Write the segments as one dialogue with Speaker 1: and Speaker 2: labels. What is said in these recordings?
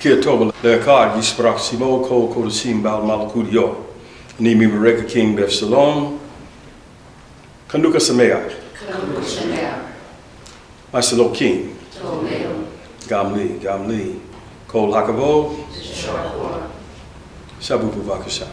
Speaker 1: Kirtoba Lekar Yisprach Simo Ko Kodosim Bal Malakudio. Nimi Mareka King Bef Shalom. Chanukah Sameach. Masalo King. Gamli. Kol Hakavo. Shabu Buvakasha.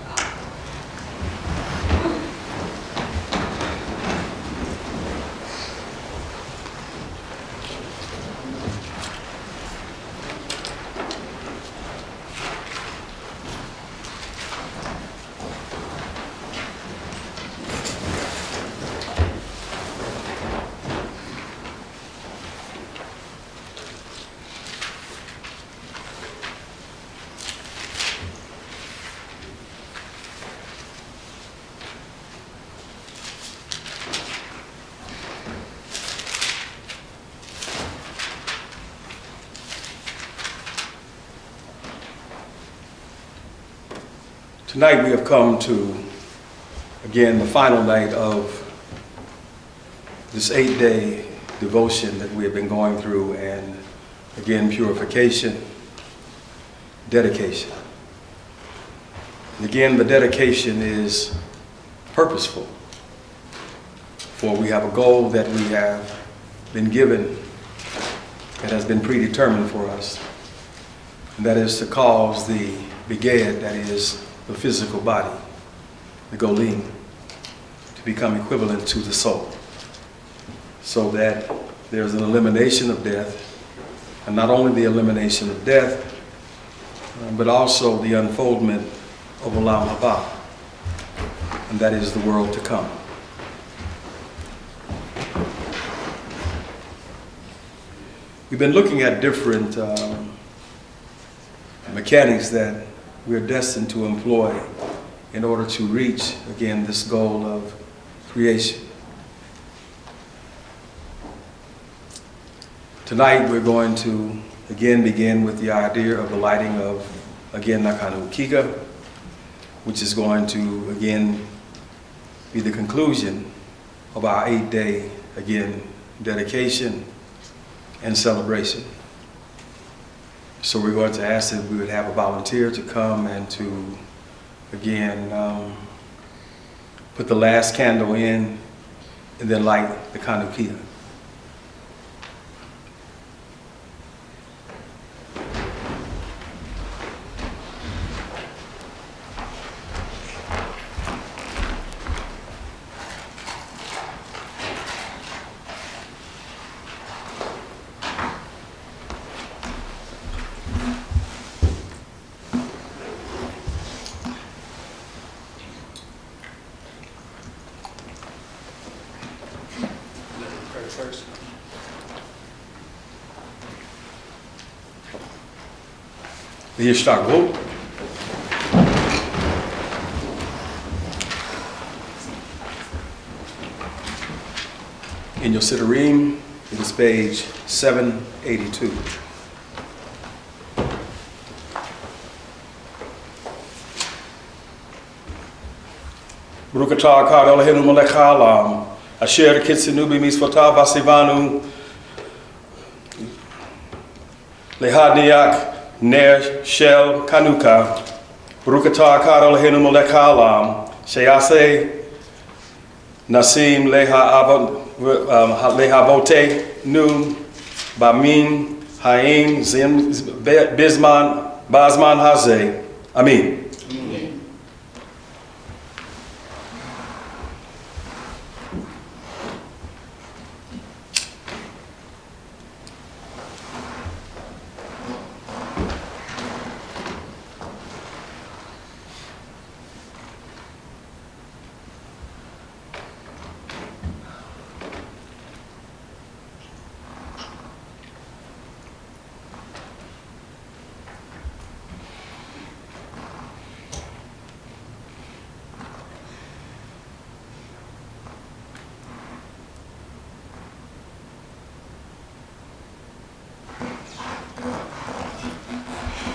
Speaker 1: Tonight we have come to, again, the final night of this 8-day devotion that we have been going through, and again, purification, dedication. And again, the dedication is purposeful, for we have a goal that we have been given that has been predetermined for us, and that is to cause the beged, that is the physical body, the golim, to become equivalent to the soul, so that there's an elimination of death, and not only the elimination of death, but also the unfoldment of Olam Haba, and that is the world to come. We've been looking at different mechanics that we're destined to employ in order to reach, again, this goal of creation. Tonight we're going to, again, begin with the idea of the lighting of, again, Chanukah, which is going to, again, be the conclusion of our 8-day, again, dedication and celebration. So we're going to ask that we would have a volunteer to come and to, again, put the last candle in and then light the Chanukah. First. Hier staat op. In your Siddurim, it is page 782. Baruch atah Adonai Eloheinu melech haolam, asher kitzenu b'mitzvotav v'asivanu lehadniak ner shel Chanukah. Baruch atah Adonai Eloheinu melech haolam, sheyaseh nasim lehavotenu b'min hayim zim bazman hazeh. Amen.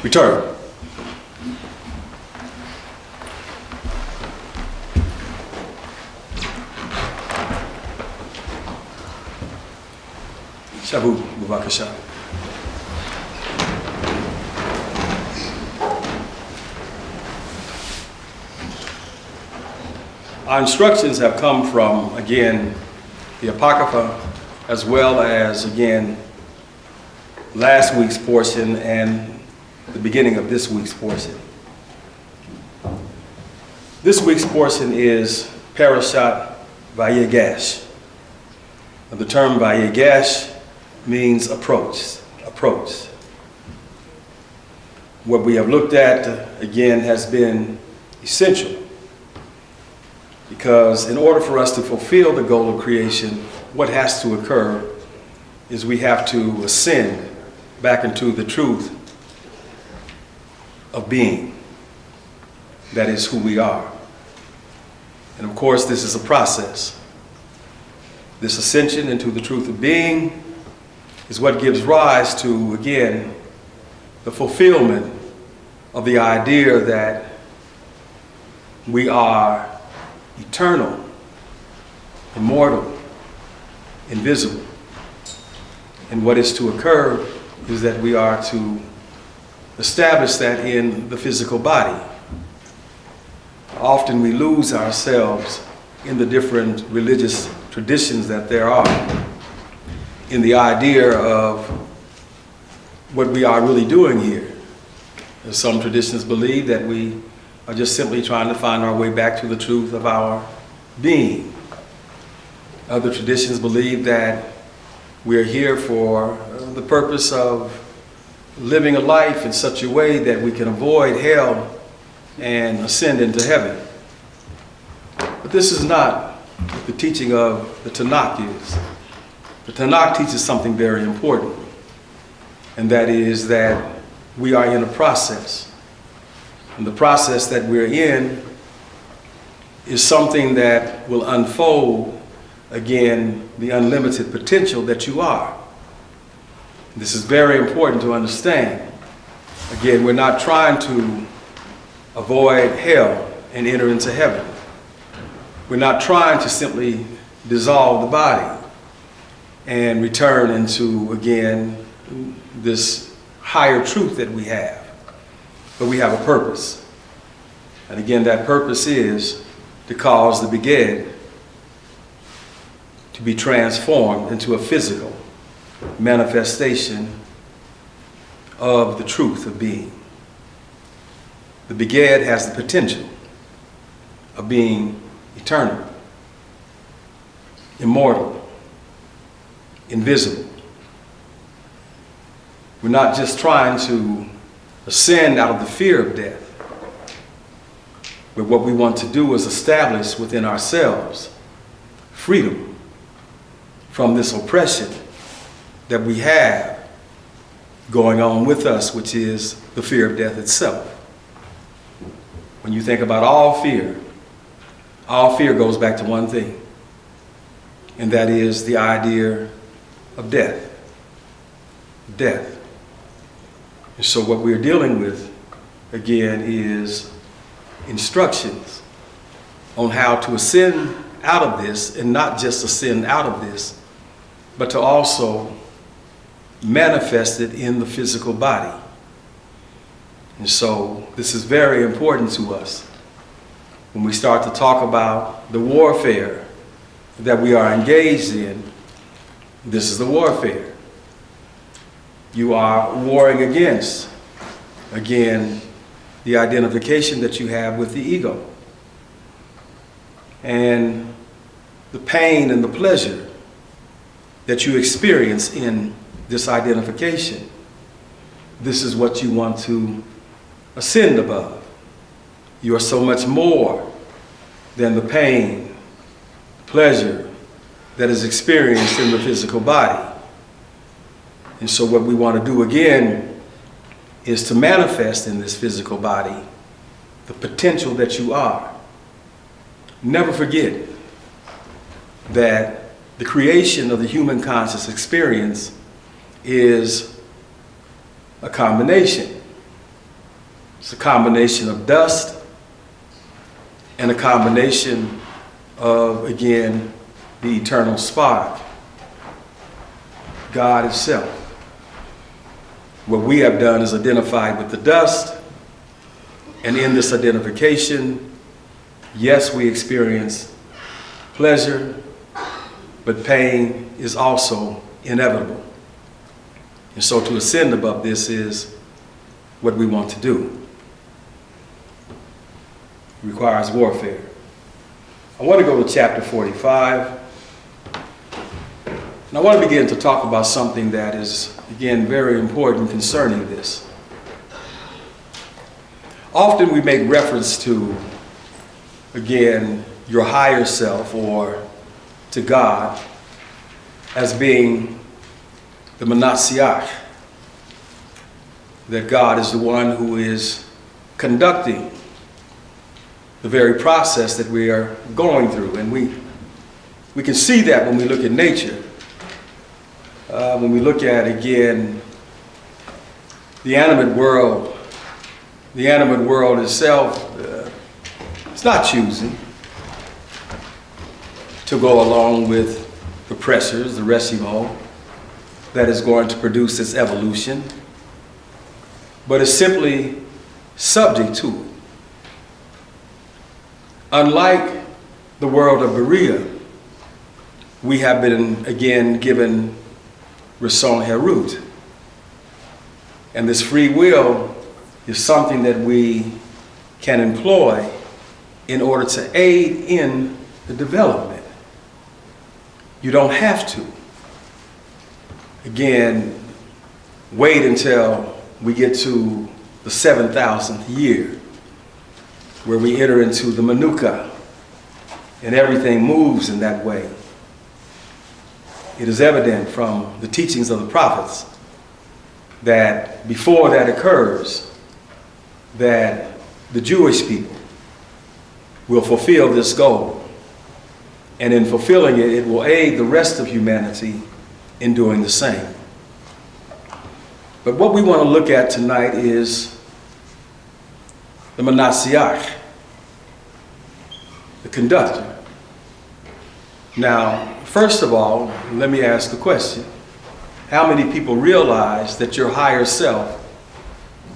Speaker 1: Return. Shabu, buvakasha. Our instructions have come from, again, the Apocrypha, as well as, again, last week's portion and the beginning of this week's portion. This week's portion is Parashat Vayegash. The term Vayegash means approach. What we have looked at, again, has been essential, because in order for us to fulfill the goal of creation, what has to occur is we have to ascend back into the truth of being. That is who we are. And of course, this is a process. This ascension into the truth of being is what gives rise to, again, the fulfillment of the idea that we are eternal, immortal, invisible. And what is to occur is that we are to establish that in the physical body. Often we lose ourselves in the different religious traditions that there are, in the idea of what we are really doing here. Some traditions believe that we are just simply trying to find our way back to the truth of our being. Other traditions believe that we're here for the purpose of living a life in such a way that we can avoid hell and ascend into heaven. But this is not what the teaching of the Tanakh is. The Tanakh teaches something very important, and that is that we are in a process. And the process that we're in is something that will unfold, again, the unlimited potential that you are. This is very important to understand. Again, we're not trying to avoid hell and enter into heaven. We're not trying to simply dissolve the body and return into, again, this higher truth that we have. But we have a purpose. And again, that purpose is to cause the beged to be transformed into a physical manifestation of the truth of being. The beged has the potential of being eternal, immortal, invisible. We're not just trying to ascend out of the fear of death, but what we want to do is establish within ourselves freedom from this oppression that we have going on with us, which is the fear of death itself. When you think about all fear goes back to one thing, and that is the idea of death. Death. And so what we're dealing with, again, is instructions on how to ascend out of this, and not just ascend out of this, but to also manifest it in the physical body. And so this is very important to us when we start to talk about the warfare that we are engaged in. This is the warfare. You are warring against, again, the identification that you have with the ego, and the pain and the pleasure that you experience in this identification. This is what you want to ascend above. You are so much more than the pain, pleasure that is experienced in the physical body. And so what we want to do again is to manifest in this physical body the potential that you are. Never forget that the creation of the human conscious experience is a combination. It's a combination of dust and a combination of, again, the eternal spark, God itself. What we have done is identified with the dust, and in this identification, Yes, we experience pleasure, but pain is also inevitable. And so to ascend above this is what we want to do. It requires warfare. I want to go to chapter 45. And I want to begin to talk about something that is, again, very important concerning this. Often we make reference to, again, your higher self or to God as being the Manasiach, that God is the one who is conducting the very process that we are going through. And we can see that when we look at nature. When we look at, again, the animate world itself, it's not choosing to go along with the pressures, the resibo that is going to produce its evolution, but is simply subject to it. Unlike the world of Berea, we have been, again, given Rason Herut. And this free will is something that we can employ in order to aid in the development. You don't have to, again, wait until we get to the 7,000th year, where we enter into the Chanukah, and everything moves in that way. It is evident from the teachings of the prophets that before that occurs, that the Jewish people will fulfill this goal. And in fulfilling it, it will aid the rest of humanity in doing the same. But what we want to look at tonight is the Manasiach, the conductor. Now, first of all, let me ask the question. How many people realize that your higher self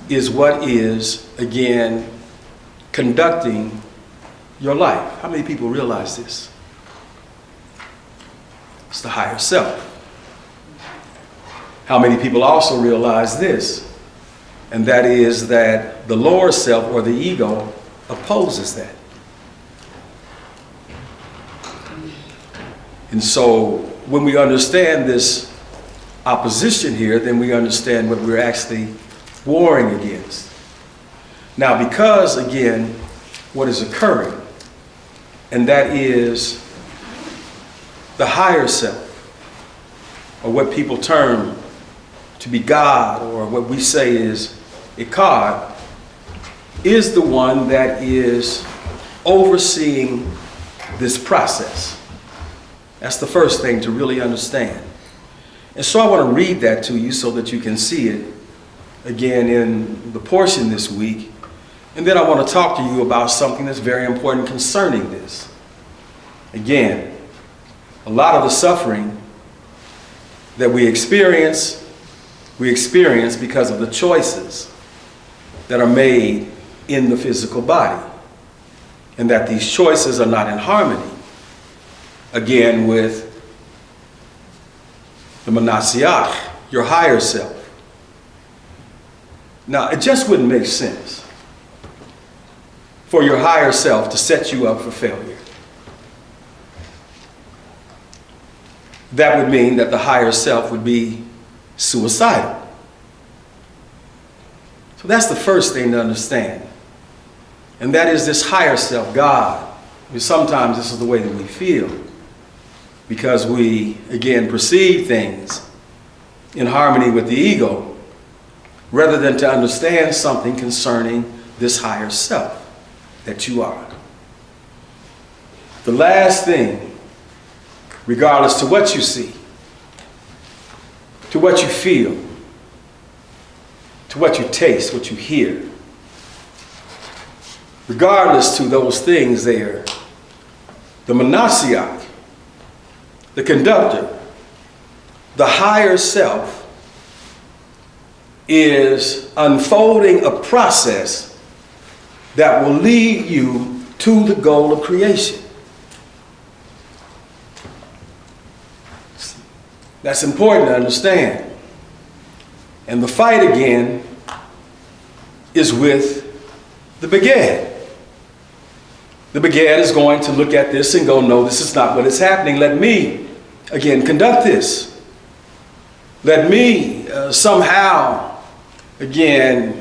Speaker 1: is what is, again, conducting your life? How many people realize this? It's the higher self. How many people also realize this? And that is that the lower self or the ego opposes that. And so when we understand this opposition here, then we understand what we're actually warring against. Now, because, again, what is occurring, and that is the higher self, or what people term to be God, or what we say is Echad, is the one that is overseeing this process. That's the first thing to really understand. And so I want to read that to you so that you can see it again in the portion this week. And then I want to talk to you about something that's very important concerning this. Again, a lot of the suffering that we experience because of the choices that are made in the physical body. And that these choices are not in harmony, again, with the Manasiach, your higher self. Now, it just wouldn't make sense for your higher self to set you up for failure. That would mean that the higher self would be suicidal. So that's the first thing to understand. And that is this higher self, God. Because sometimes this is the way that we feel, because we, again, perceive things in harmony with the ego, rather than to understand something concerning this higher self that you are. The last thing, regardless to what you see, to what you feel, to what you taste, what you hear, regardless to those things there, the Manasiach, the conductor, the higher self, is unfolding a process that will lead you to the goal of creation. That's important to understand. And the fight again is with the Begad. The Begad is going to look at this and go, no, this is not what is happening. Let me, again, conduct this. Let me somehow, again,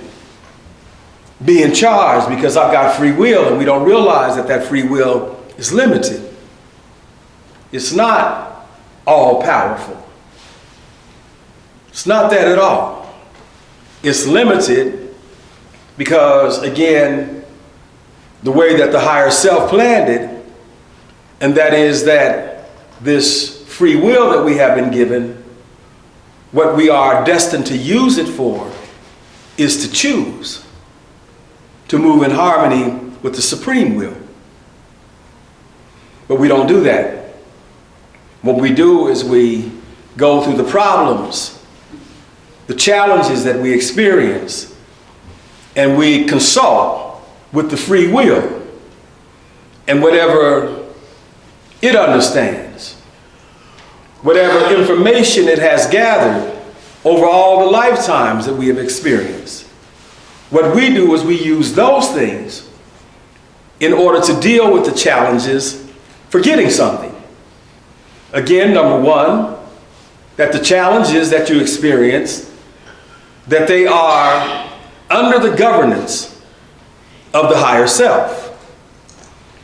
Speaker 1: be in charge because I've got free will, and we don't realize that that free will is limited. It's not all powerful. It's not that at all. It's limited because, again, the way that the higher self planned it, and that is that this free will that we have been given, what we are destined to use it for is to choose to move in harmony with the supreme will. But we don't do that. What we do is we go through the problems, the challenges that we experience, and we consult with the free will and whatever it understands, whatever information it has gathered over all the lifetimes that we have experienced. What we do is we use those things in order to deal with the challenges for getting something. Again, number one, that the challenges that you experience, that they are under the governance of the higher self.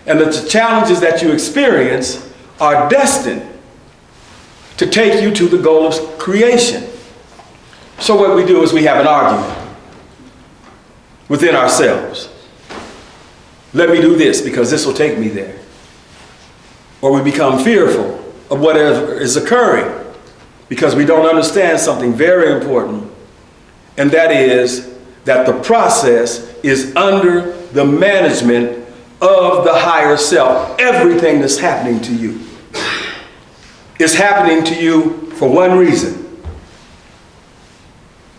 Speaker 1: And that the challenges that you experience are destined to take you to the goal of creation. So what we do is we have an argument within ourselves. Let me do this because this will take me there. Or we become fearful of whatever is occurring because we don't understand something very important, and that is that the process is under the management of the higher self. Everything that's happening to you is happening to you for one reason.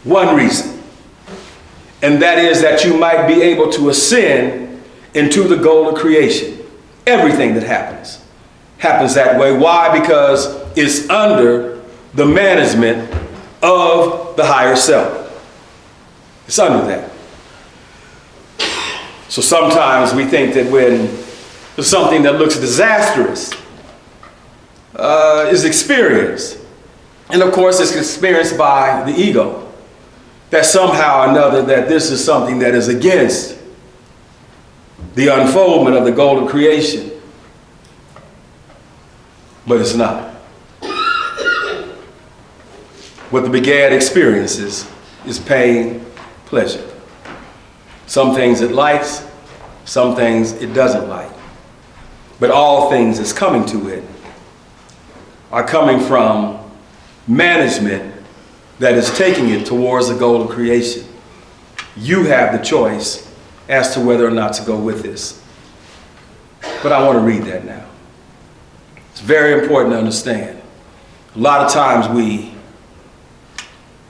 Speaker 1: One reason. And that is that you might be able to ascend into the goal of creation. Everything that happens that way. Why? Because it's under the management of the higher self. It's under that. So sometimes we think that when something that looks disastrous is experienced, and of course it's experienced by the ego, that somehow or another that this is something that is against the unfoldment of the goal of creation. But it's not. What the Begad experiences is pain, pleasure. Some things it likes, some things it doesn't like. But all things that's coming to it are coming from management that is taking it towards the goal of creation. You have the choice as to whether or not to go with this. But I want to read that now. It's very important to understand. A lot of times we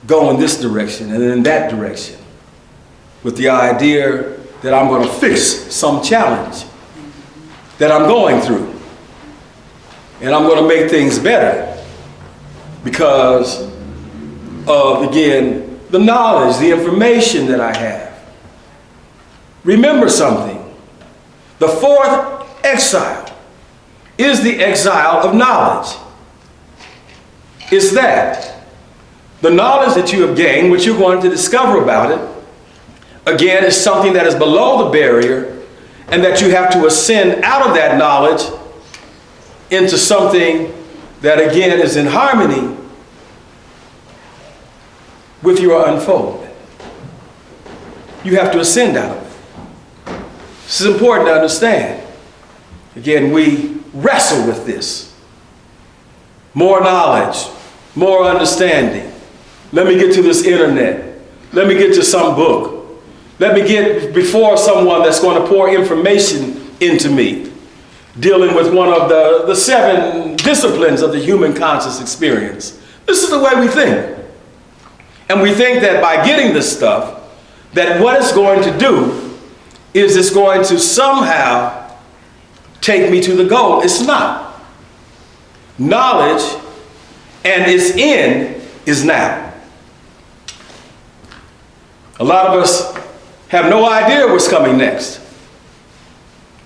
Speaker 1: go in this direction and in that direction with the idea that I'm going to fix some challenge that I'm going through. And I'm going to make things better because of, again, the knowledge, the information that I have. Remember something. The fourth exile is the exile of knowledge. It's that. The knowledge that you have gained, what you're going to discover about it, again, is something that is below the barrier, and that you have to ascend out of that knowledge into something that, again, is in harmony with your unfoldment. You have to ascend out of it. This is important to understand. Again, we wrestle with this. More knowledge, more understanding. Let me get to this internet. Let me get to some book. Let me get before someone that's going to pour information into me, dealing with one of the 7 disciplines of the human conscious experience. This is the way we think. And we think that by getting this stuff, that what it's going to do is it's going to somehow take me to the goal. It's not. Knowledge and its end is now. A lot of us have no idea what's coming next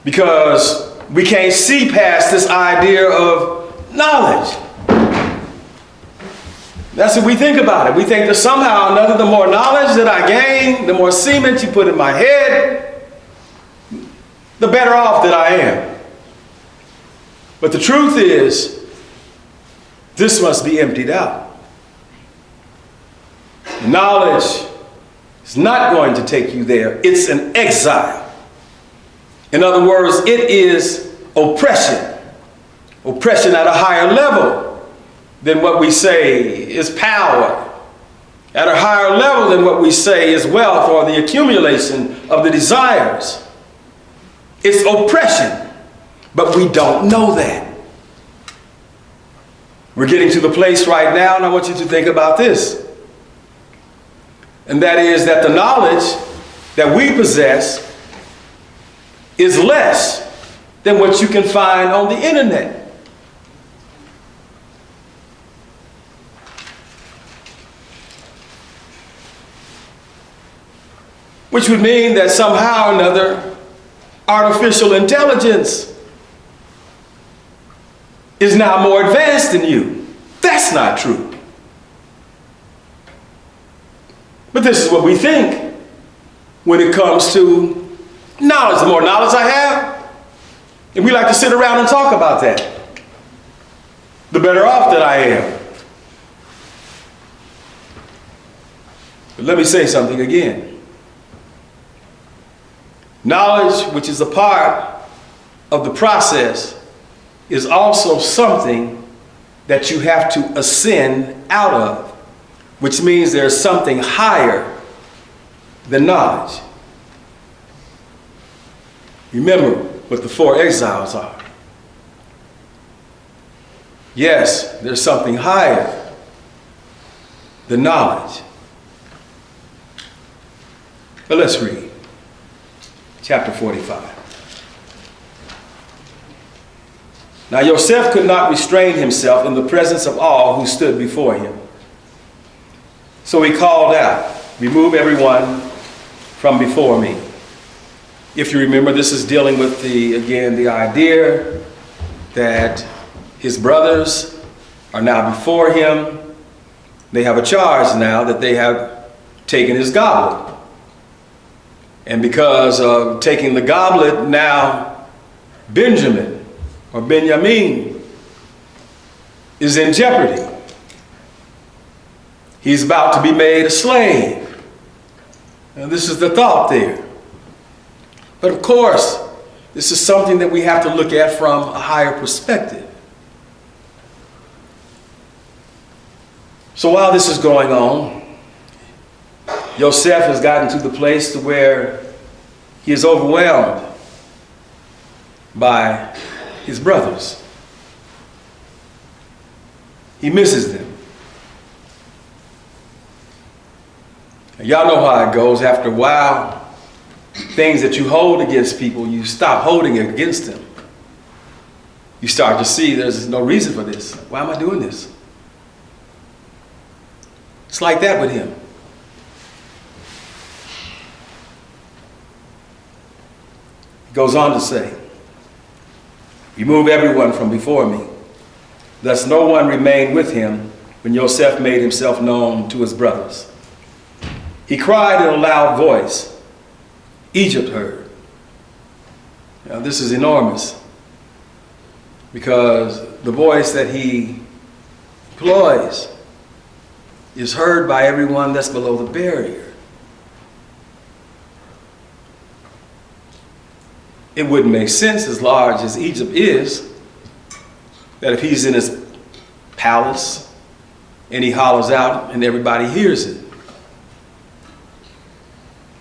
Speaker 1: because we can't see past this idea of knowledge. That's what we think about it. We think that somehow or another, the more knowledge that I gain, the more cement you put in my head, the better off that I am. But the truth is, this must be emptied out. Knowledge is not going to take you there. It's an exile. In other words, it is oppression. Oppression at a higher level than what we say is power. At a higher level than what we say is wealth or the accumulation of the desires. It's oppression, but we don't know that. We're getting to the place right now, and I want you to think about this. And that is that the knowledge that we possess is less than what you can find on the internet. Which would mean that somehow or another, artificial intelligence is now more advanced than you. That's not true. But this is what we think when it comes to knowledge. The more knowledge I have, and we like to sit around and talk about that, the better off that I am. But let me say something again. Knowledge, which is a part of the process, is also something that you have to ascend out of, which means there's something higher than knowledge. Remember what the four exiles are. Yes, there's something higher than knowledge. But let's read. Chapter 45. Now Joseph could not restrain himself in the presence of all who stood before him. So he called out, "Remove everyone from before me." If you remember, this is dealing with the idea that his brothers are now before him. They have a charge now that they have taken his goblet. And because of taking the goblet, now Benjamin or Benjamin is in jeopardy. He's about to be made a slave. And this is the thought there. But of course, this is something that we have to look at from a higher perspective. So while this is going on, Joseph has gotten to the place to where he is overwhelmed by his brothers. He misses them. And y'all know how it goes. After a while, things that you hold against people, you stop holding it against them. You start to see there's no reason for this. Why am I doing this? It's like that with him. Goes on to say, "Remove everyone from before me." Thus no one remained with him when Joseph made himself known to his brothers. He cried in a loud voice. Egypt heard. Now this is enormous because the voice that he employs is heard by everyone that's below the barrier. It wouldn't make sense, as large as Egypt is, that if he's in his palace and he hollers out and everybody hears it.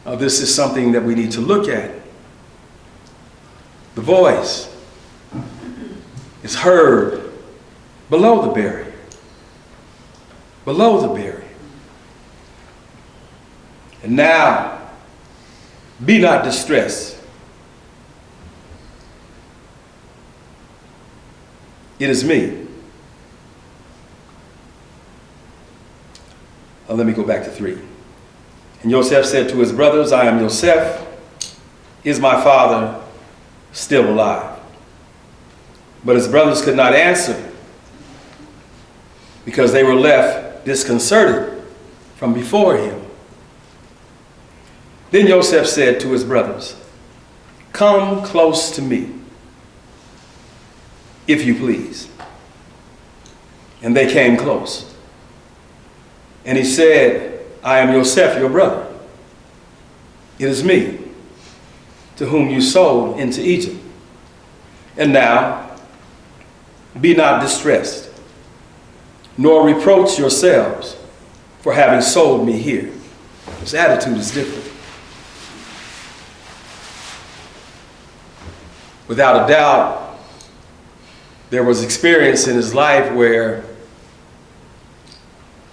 Speaker 1: Now, this is something that we need to look at. The voice is heard below the barrier. Below the barrier. And now, be not distressed. it is me. Let me go back to 3. And Joseph said to his brothers, I am Joseph. Is my father still alive? But his brothers could not answer because they were left disconcerted from before him. Then Joseph said to his brothers, come close to me, if you please. And they came close. And he said, I am Joseph, your brother. It is me, to whom you sold into Egypt. And now, be not distressed, nor reproach yourselves for having sold me here. His attitude is different. Without a doubt, there was experience in his life where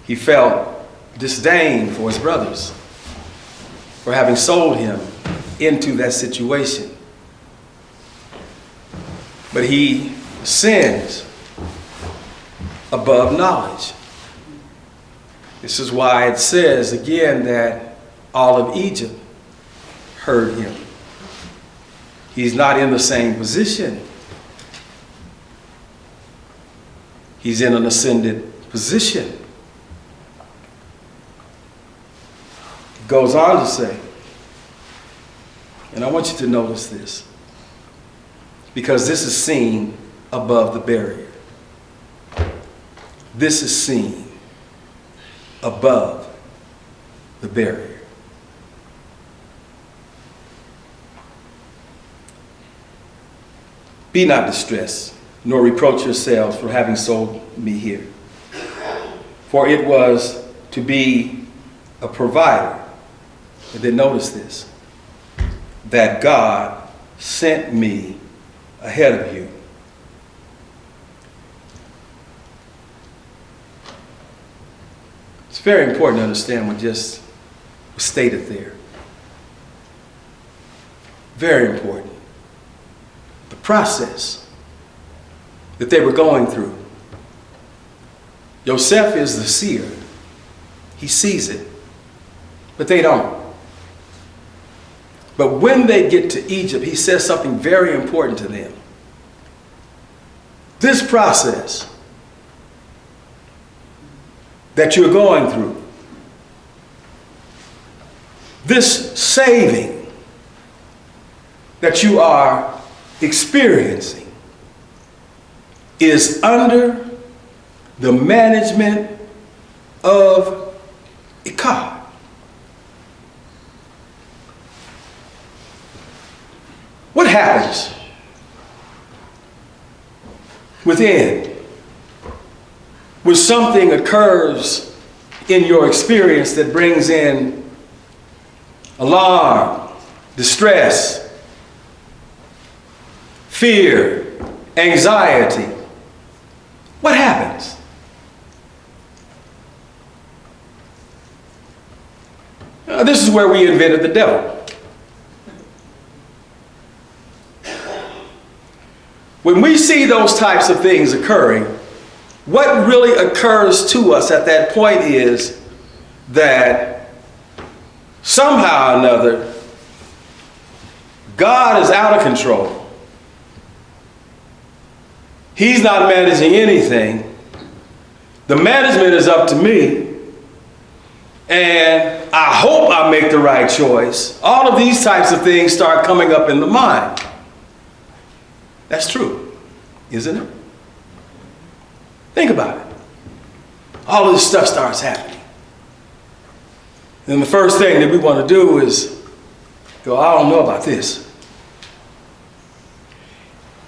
Speaker 1: he felt disdain for his brothers for having sold him into that situation. But he sins above knowledge. This is why it says again that all of Egypt heard him. He's not in the same position. He's in an ascended position. It goes on to say, and I want you to notice this, because this is seen above the barrier. This is seen above the barrier. Be not distressed, nor reproach yourselves for having sold me here. For it was to be a provider. But then notice this, that God sent me ahead of you. It's very important to understand what just was stated there. Very important. The process that they were going through. Joseph is the seer. He sees it, but they don't. But when they get to Egypt, he says something very important to them. This process that you're going through, this saving that you are experiencing, is under the management of God. What happens within when something occurs in your experience that brings in alarm, distress, fear, anxiety? What happens? This is where we invented the devil. When we see those types of things occurring, what really occurs to us at that point is that somehow or another, God is out of control. He's not managing anything. The management is up to me. And I hope I make the right choice. All of these types of things start coming up in the mind. That's true, isn't it? Think about it. All of this stuff starts happening. Then the first thing that we want to do is go, I don't know about this.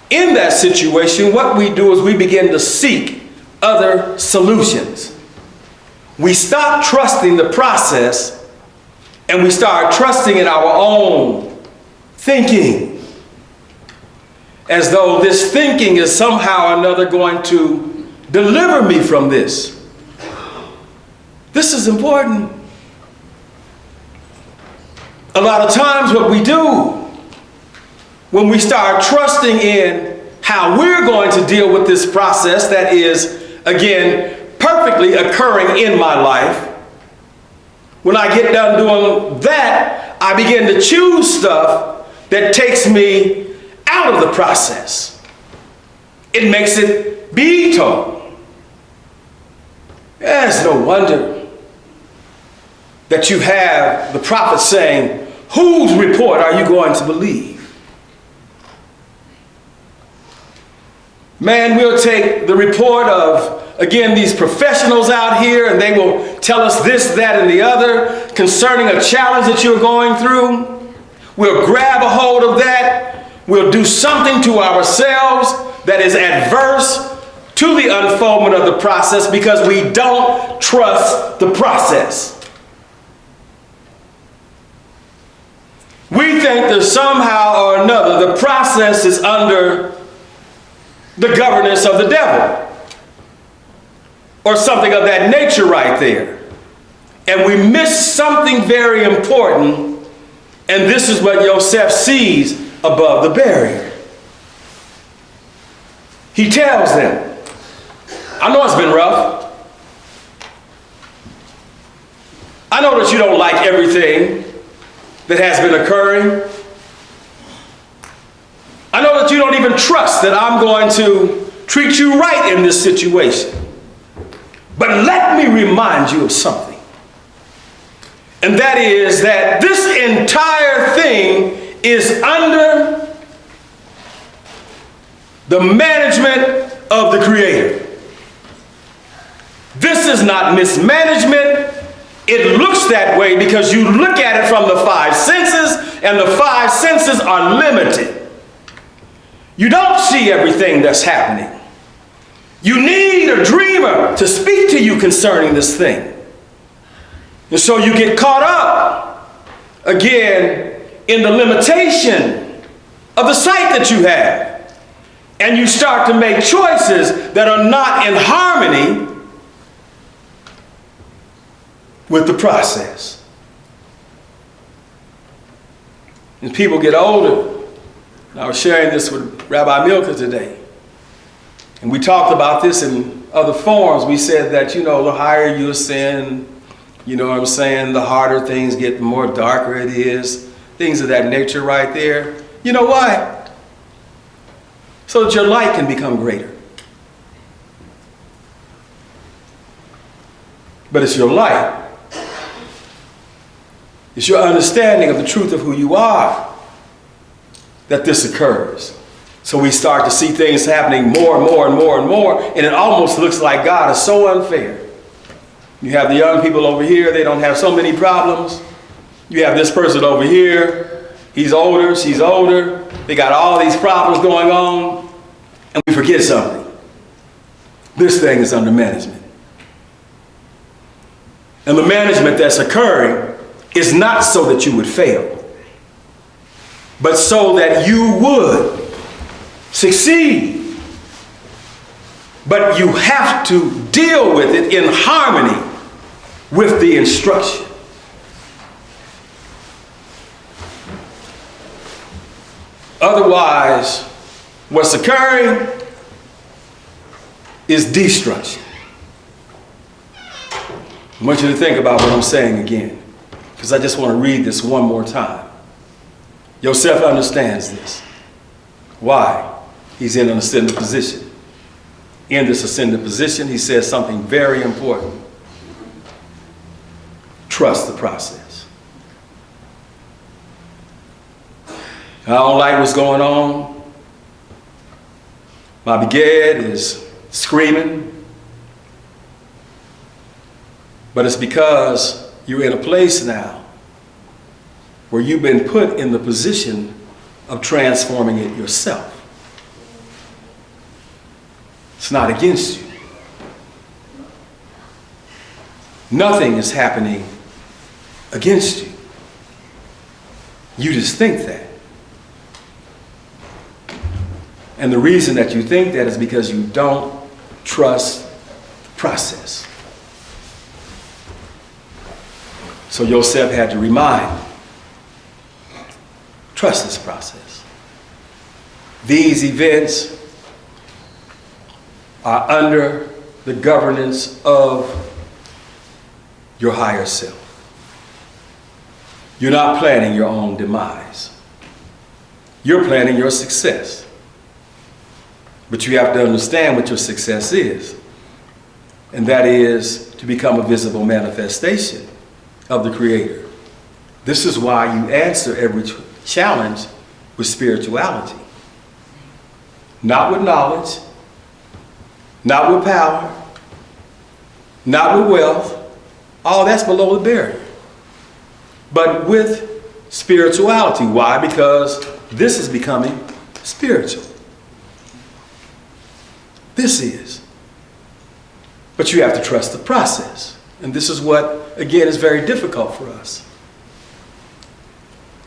Speaker 1: In that situation, what we do is we begin to seek other solutions. We stop trusting the process and we start trusting in our own thinking, as though this thinking is somehow or another going to deliver me from this. This is important. A lot of times what we do when we start trusting in how we're going to deal with this process that is, again, perfectly occurring in my life. When I get done doing that, I begin to choose stuff that takes me out of the process. It makes it beto. It's no wonder that you have the prophet saying, whose report are you going to believe? Man, we'll take the report of, again, these professionals out here, and they will tell us this, that, and the other concerning a challenge that you're going through. We'll grab a hold of that. We'll do something to ourselves that is adverse to the unfoldment of the process because we don't trust the process. We think that somehow or another the process is under the governance of the devil or something of that nature right there. And we miss something very important, and this is what Joseph sees above the barrier. He tells them, I know it's been rough. I know that you don't like everything that has been occurring. I know that you don't even trust that I'm going to treat you right in this situation. But let me remind you of something. And that is that this entire thing is under the management of the Creator. This is not mismanagement. It looks that way because you look at it from the five senses, and the five senses are limited. You don't see everything that's happening. You need a dreamer to speak to you concerning this thing. And so you get caught up, again, in the limitation of the sight that you have. And you start to make choices that are not in harmony with the process. As people get older, and I was sharing this with Rabbi Milka today, and we talked about this in other forums. We said that, the higher you ascend, the harder things get, the more darker it is, things of that nature right there. You know why? So that your light can become greater. But it's your light. It's your understanding of the truth of who you are that this occurs. So we start to see things happening more and more and more and more, and it almost looks like God is so unfair. You have the young people over here, they don't have so many problems. You have this person over here, he's older, she's older, they got all these problems going on, and we forget something. This thing is under management. And the management that's occurring is not so that you would fail, but so that you would succeed. But you have to deal with it in harmony with the instruction. Otherwise, what's occurring is destruction. I want you to think about what I'm saying again, because I just want to read this one more time. Joseph understands this. Why? He's in an ascendant position. In this ascendant position, he says something very important. Trust the process. I don't like what's going on. My beged is screaming. But it's because you're in a place now where you've been put in the position of transforming it yourself. It's not against you. Nothing is happening against you. You just think that. And the reason that you think that is because you don't trust the process. So Joseph had to remind, trust this process. These events are under the governance of your higher self. You're not planning your own demise. You're planning your success. But you have to understand what your success is. And that is to become a visible manifestation of the Creator. This is why you answer every challenge with spirituality. Not with knowledge, not with power, not with wealth. All that's below the barrier. But with spirituality. Why? Because this is becoming spiritual. This is. But you have to trust the process. And this is what, again, is very difficult for us.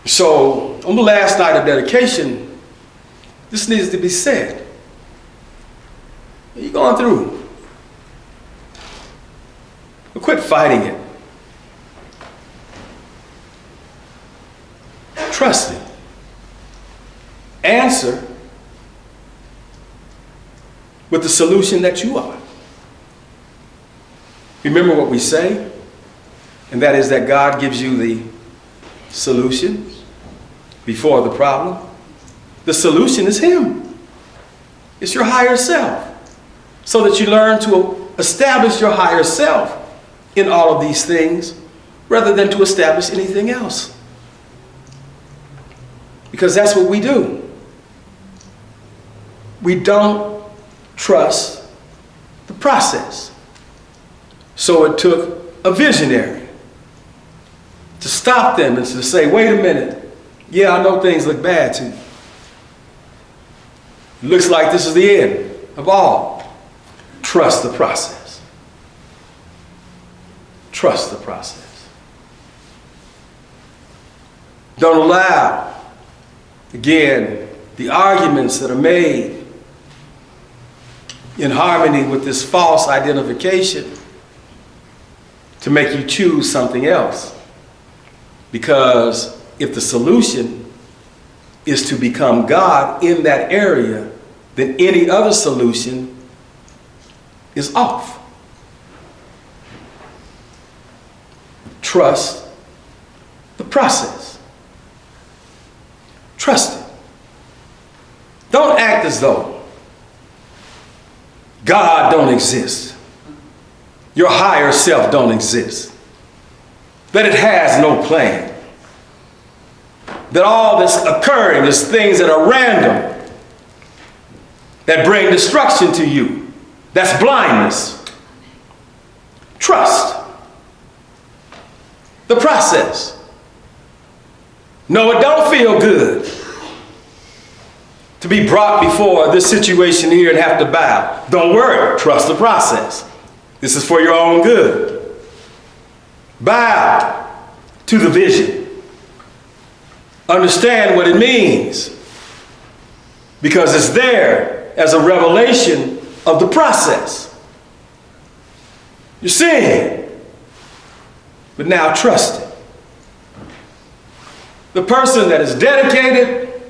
Speaker 1: So, on the last night of dedication, this needs to be said. You're going through. But quit fighting it. Trust it. Answer with the solution that you are. Remember what we say, and that is that God gives you the solution before the problem. The solution is Him. It's your higher self. So that you learn to establish your higher self in all of these things rather than to establish anything else. Because that's what we do. We don't trust the process. So it took a visionary to stop them and to say, wait a minute. Yeah, I know things look bad to you. It looks like this is the end of all. Trust the process. Trust the process. Don't allow, again, the arguments that are made in harmony with this false identification to make you choose something else. Because if the solution is to become God in that area, then any other solution is off. Trust the process. Trust it. Don't act as though God don't exist. Your higher self don't exist. That it has no plan. That all that's occurring is things that are random, that bring destruction to you. That's blindness. Trust the process. No, it don't feel good to be brought before this situation here and have to bow. Don't worry. Trust the process. This is for your own good. Bow to the vision. Understand what it means. Because it's there as a revelation of the process. You're seeing it. But now trust it. The person that is dedicated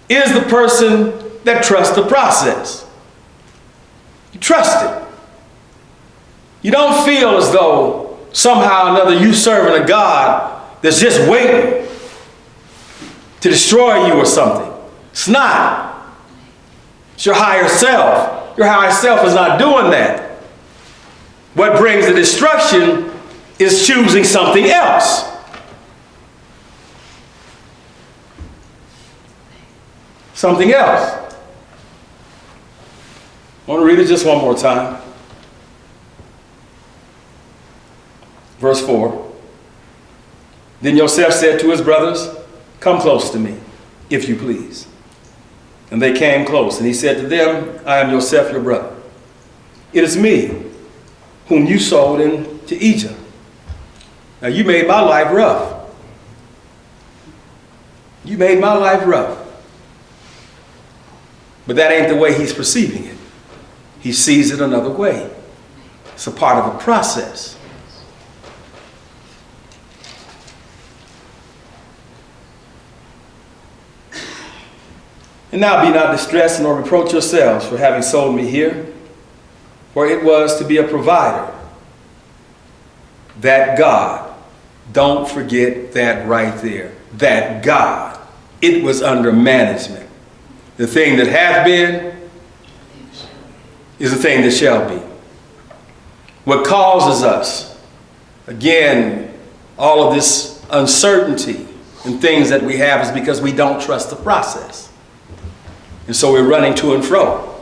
Speaker 1: is the person that trusts the process. You trust it. You don't feel as though somehow or another you serving a God that's just waiting to destroy you or something. It's not. It's your higher self. Your higher self is not doing that. What brings the destruction is choosing something else. Something else. I want to read it just one more time. Verse 4. Then Joseph said to his brothers, come close to me, if you please. And they came close, and he said to them, I am Joseph, your brother. It is me, whom you sold into Egypt. Now you made my life rough. You made my life rough. But that ain't the way he's perceiving it. He sees it another way. It's a part of a process. And now be not distressed nor reproach yourselves for having sold me here, for it was to be a provider that God, don't forget that right there, that God, it was under management. The thing that hath been is the thing that shall be. What causes us, again, all of this uncertainty and things that we have is because we don't trust the process. And so we're running to and fro,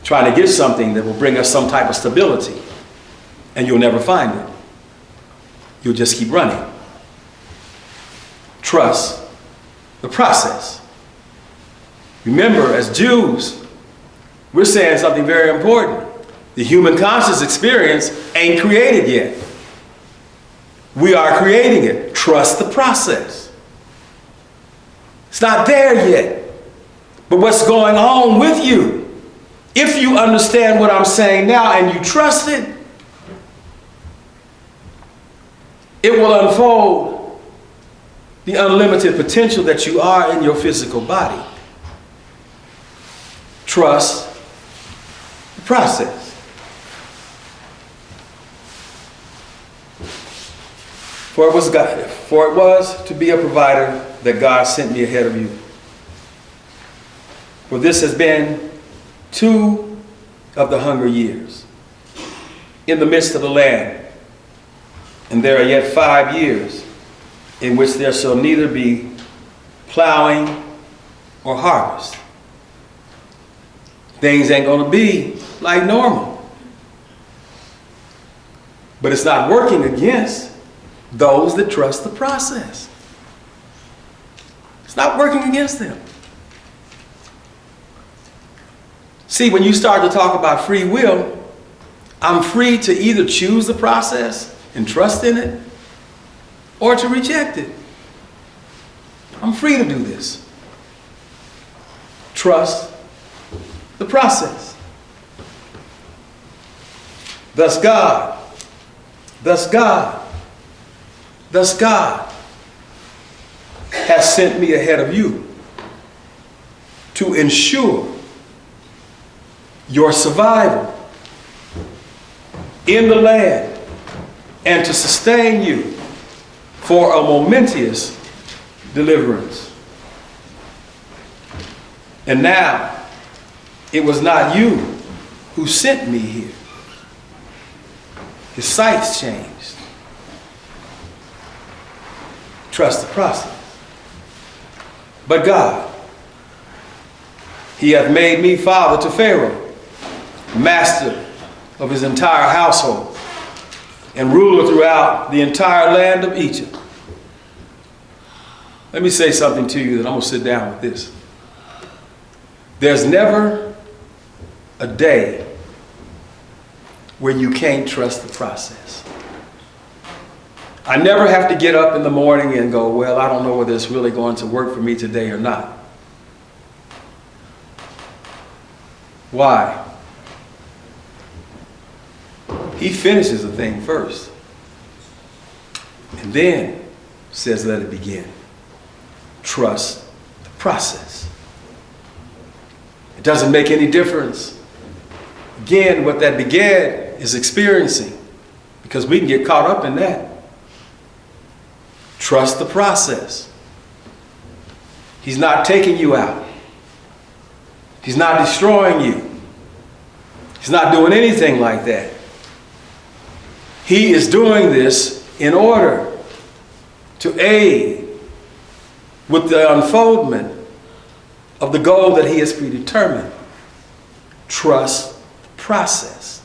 Speaker 1: trying to get something that will bring us some type of stability, and you'll never find it. You'll just keep running. Trust the process. Remember, as Jews, we're saying something very important. The human conscious experience ain't created yet. We are creating it. Trust the process. It's not there yet. But what's going on with you, if you understand what I'm saying now and you trust it, it will unfold the unlimited potential that you are in your physical body. Trust the process. For it was to be a provider that God sent me ahead of you. For this has been 2 of the hunger years in the midst of the land. And there are yet 5 years in which there shall neither be plowing or harvest. Things ain't going to be like normal. But it's not working against those that trust the process. It's not working against them. See, when you start to talk about free will, I'm free to either choose the process and trust in it, or to reject it. I'm free to do this. Trust the process. Thus God has sent me ahead of you to ensure your survival in the land and to sustain you for a momentous deliverance. And now, it was not you who sent me here. His sight's changed. Trust the process. But God, he hath made me father to Pharaoh, master of his entire household, and ruler throughout the entire land of Egypt. Let me say something to you that I'm going to sit down with this. There's never a day where you can't trust the process. I never have to get up in the morning and go, well, I don't know whether it's really going to work for me today or not. Why? He finishes the thing first. And then says, let it begin. Trust the process. It doesn't make any difference. Again, what that began is experiencing, because we can get caught up in that. Trust the process. He's not taking you out. He's not destroying you. He's not doing anything like that. He is doing this in order to aid with the unfoldment of the goal that he has predetermined. Trust the process.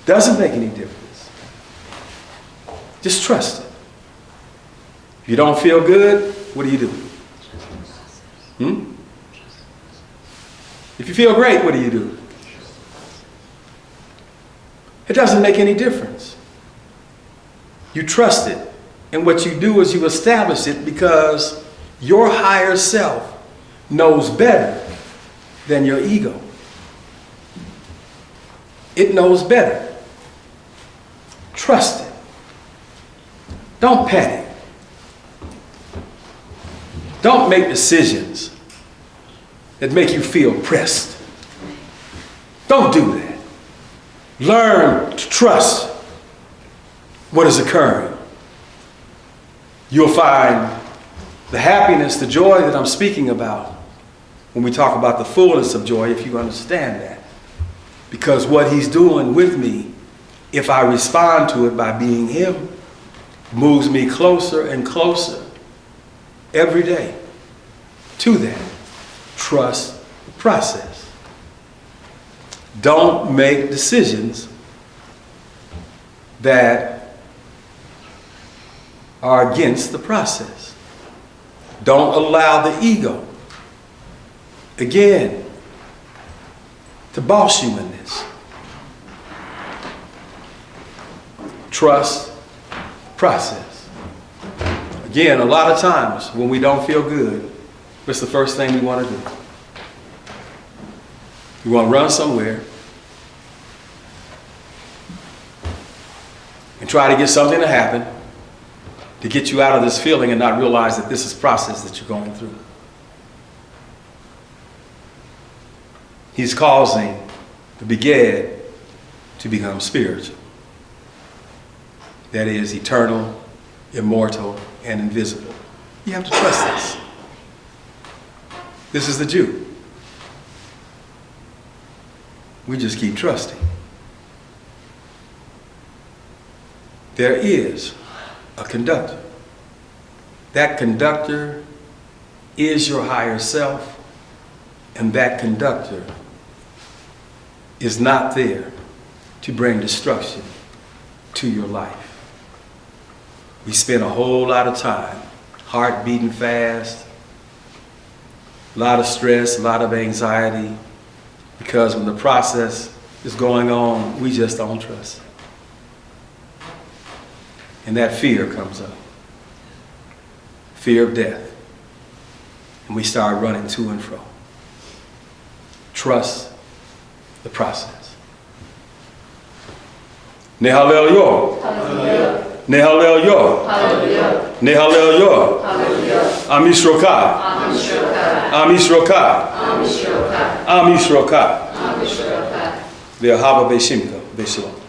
Speaker 1: Doesn't make any difference. Just trust it. If you don't feel good, what do you do? If you feel great, what do you do? It doesn't make any difference. You trust it. And what you do is you establish it because your higher self knows better than your ego. It knows better. Trust it. Don't panic. Don't make decisions that make you feel pressed. Don't do that. Learn to trust what is occurring. You'll find the happiness, the joy that I'm speaking about when we talk about the fullness of joy, if you understand that. Because what he's doing with me, if I respond to it by being him, moves me closer and closer every day to that. Trust the process. Don't make decisions that are against the process. Don't allow the ego, again, to boss you in this. Trust process. Again, a lot of times when we don't feel good, what's the first thing we want to do? We want to run somewhere and try to get something to happen to get you out of this feeling and not realize that this is process that you're going through. He's causing the began to become spiritual. That is eternal, immortal, and invisible. You have to trust this. This is the Jew. We just keep trusting. There is a conductor. That conductor is your higher self, and that conductor is not there to bring destruction to your life. We spend a whole lot of time, heart beating fast, a lot of stress, a lot of anxiety, because when the process is going on, we just don't trust. And that fear comes up. Fear of death. And we start running to and fro. Trust the process. Nehalel yo. Nehalel yo. Nehalel yo. Amishrokah. Amishrokah. Amishrokah. Ve'ahava ve'shimka ve'shalom.